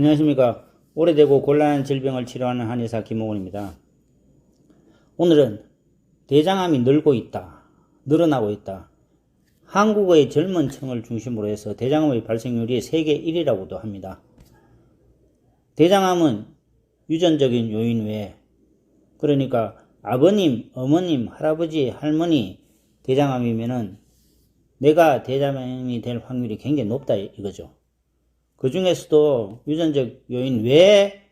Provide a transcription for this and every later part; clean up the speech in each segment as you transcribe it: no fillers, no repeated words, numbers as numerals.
안녕하십니까. 오래되고 곤란한 질병을 치료하는 한의사 김홍원입니다. 오늘은 대장암이 늘어나고 있다. 한국의 젊은 층을 중심으로 해서 대장암의 발생률이 세계 1위라고도 합니다. 대장암은 유전적인 요인 외에, 그러니까 아버님, 어머님, 할아버지, 할머니 대장암이면은 내가 대장암이 될 확률이 굉장히 높다 이거죠. 그 중에서도 유전적 요인 외에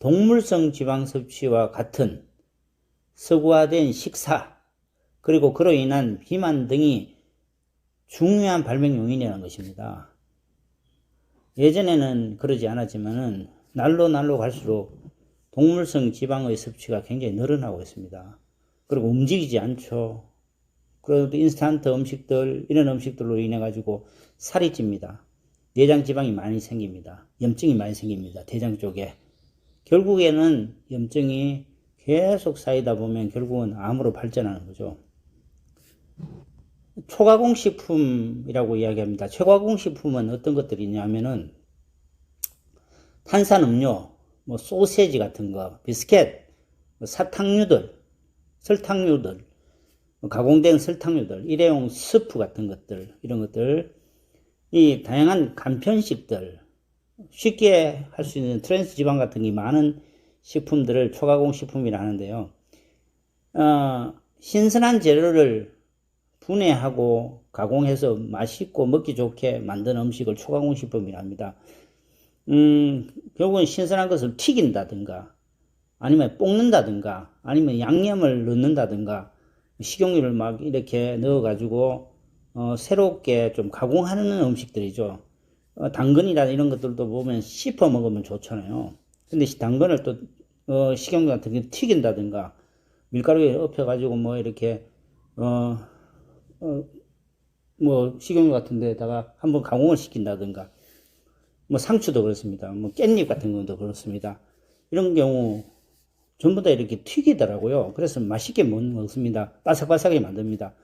동물성 지방 섭취와 같은 서구화된 식사, 그리고 그로 인한 비만 등이 중요한 발병 요인이라는 것입니다. 예전에는 그러지 않았지만은 날로 갈수록 동물성 지방의 섭취가 굉장히 늘어나고 있습니다. 그리고 움직이지 않죠. 그래도 인스턴트 음식들, 이런 음식들로 인해 가지고 살이 찝니다. 내장 지방이 많이 생깁니다. 염증이 많이 생깁니다. 대장 쪽에. 결국에는 염증이 계속 쌓이다 보면 결국은 암으로 발전하는 거죠. 초가공식품이라고 이야기합니다. 초가공식품은 어떤 것들이 있냐면은 탄산음료, 소세지 같은 거, 비스켓, 사탕류들, 설탕류들, 가공된 설탕류들, 일회용 스프 같은 것들, 이런 것들, 이 다양한 간편식들, 쉽게 할 수 있는 트랜스 지방 같은 게 많은 식품들을 초가공 식품이라 하는데요. 신선한 재료를 분해하고 가공해서 맛있고 먹기 좋게 만든 음식을 초가공 식품이라 합니다. 결국은 신선한 것을 튀긴다든가, 아니면 볶는다든가, 아니면 양념을 넣는다든가, 식용유를 막 이렇게 넣어가지고 새롭게 좀 가공하는 음식들이죠. 당근이나 이런 것들도 보면 씹어 먹으면 좋잖아요. 근데 당근을 또 식용유 같은 게 튀긴다든가 밀가루에 엎혀가지고 이렇게 식용유 같은 데다가 한번 가공을 시킨다든가, 상추도 그렇습니다. 깻잎 같은 것도 그렇습니다. 이런 경우 전부 다 이렇게 튀기더라고요. 그래서 맛있게 못 먹습니다. 바삭바삭하게 만듭니다.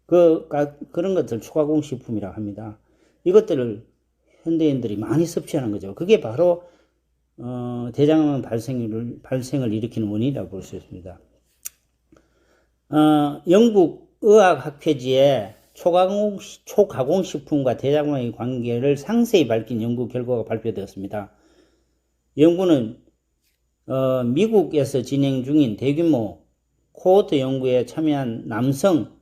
그런 것들 초가공 식품이라고 합니다. 이것들을 현대인들이 많이 섭취하는 거죠. 그게 바로 대장암 발생을 일으키는 원인이라고 볼 수 있습니다. 영국 의학학회지에 초가공식품과 대장암의 관계를 상세히 밝힌 연구 결과가 발표되었습니다. 연구는 미국에서 진행 중인 대규모 코호트 연구에 참여한 남성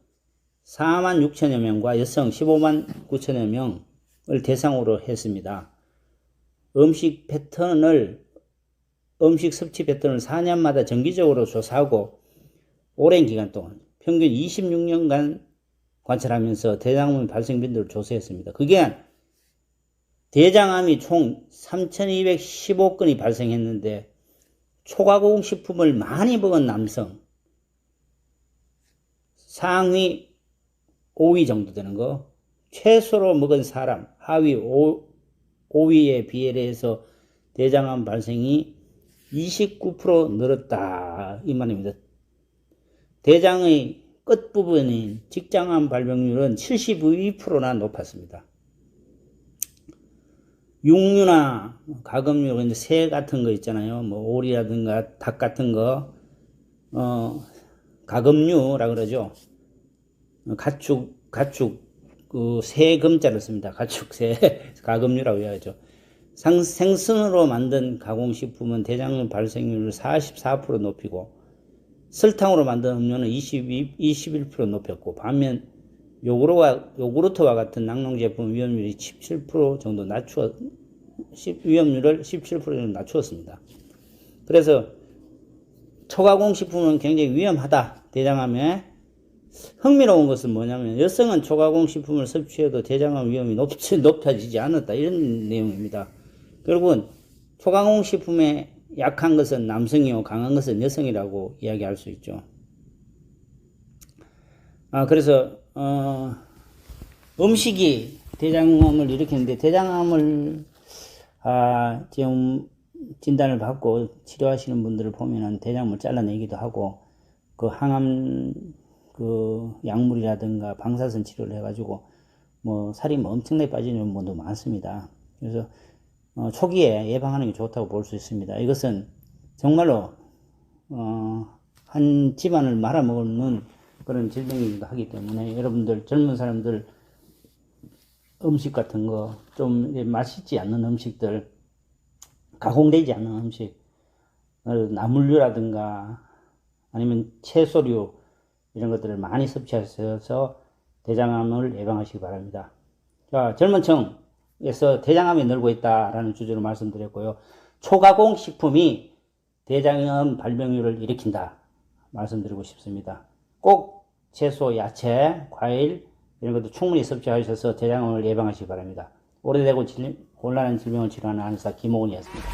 4만 6천여 명과 여성 15만 9천여 명을 대상으로 했습니다. 음식 섭취 패턴을 4년마다 정기적으로 조사하고 오랜 기간 동안 평균 26년간 관찰하면서 대장암 발생 빈도를 조사했습니다. 그 기간 대장암이 총 3,215건이 발생했는데 초가공 식품을 많이 먹은 남성 상위 5위 정도 되는 거, 최소로 먹은 사람 하위 5위에 비례해서 대장암 발생이 29% 늘었다 이 말입니다. 대장의 끝부분인 직장암 발병률은 72%나 높았습니다. 육류나 가금류, 새 같은 거 있잖아요. 오리라든가 닭 같은 거, 가금류라 그러죠. 가축, 새 금자를 씁니다. 가축새, 가금류라고 해야죠. 생선으로 만든 가공식품은 대장암 발생률을 44% 높이고, 설탕으로 만든 음료는 21% 높였고, 반면 요구르트와 같은 낙농 제품 위험률이 17% 정도 위험률을 17% 정도 낮추었습니다. 그래서 초가공식품은 굉장히 위험하다, 대장암에. 흥미로운 것은 뭐냐면 여성은 초가공식품을 섭취해도 대장암 위험이 높아지지 않았다, 이런 내용입니다. 결국은 초가공식품에 약한 것은 남성이요 강한 것은 여성이라고 이야기할 수 있죠. 그래서 음식이 대장암을 일으키는데, 대장암을 지금 진단을 받고 치료하시는 분들을 보면은 대장암을 잘라내기도 하고, 항암 약물이라든가 방사선 치료를 해가지고 살이 엄청나게 빠지는 분도 많습니다. 그래서 초기에 예방하는 게 좋다고 볼 수 있습니다. 이것은 정말로 한 집안을 말아먹는 그런 질병이기도 하기 때문에 여러분들 젊은 사람들 음식 같은 거 좀 맛있지 않는 음식들, 가공되지 않는 음식, 나물류라든가 아니면 채소류 이런 것들을 많이 섭취하셔서 대장암을 예방하시기 바랍니다. 자, 젊은 층에서 대장암이 늘고 있다라는 주제로 말씀드렸고요. 초가공 식품이 대장암 발병률을 일으킨다 말씀드리고 싶습니다. 꼭 채소, 야채, 과일 이런 것도 충분히 섭취하셔서 대장암을 예방하시기 바랍니다. 오래되고 곤란한 질병을 치료하는 한의사 김호훈이었습니다.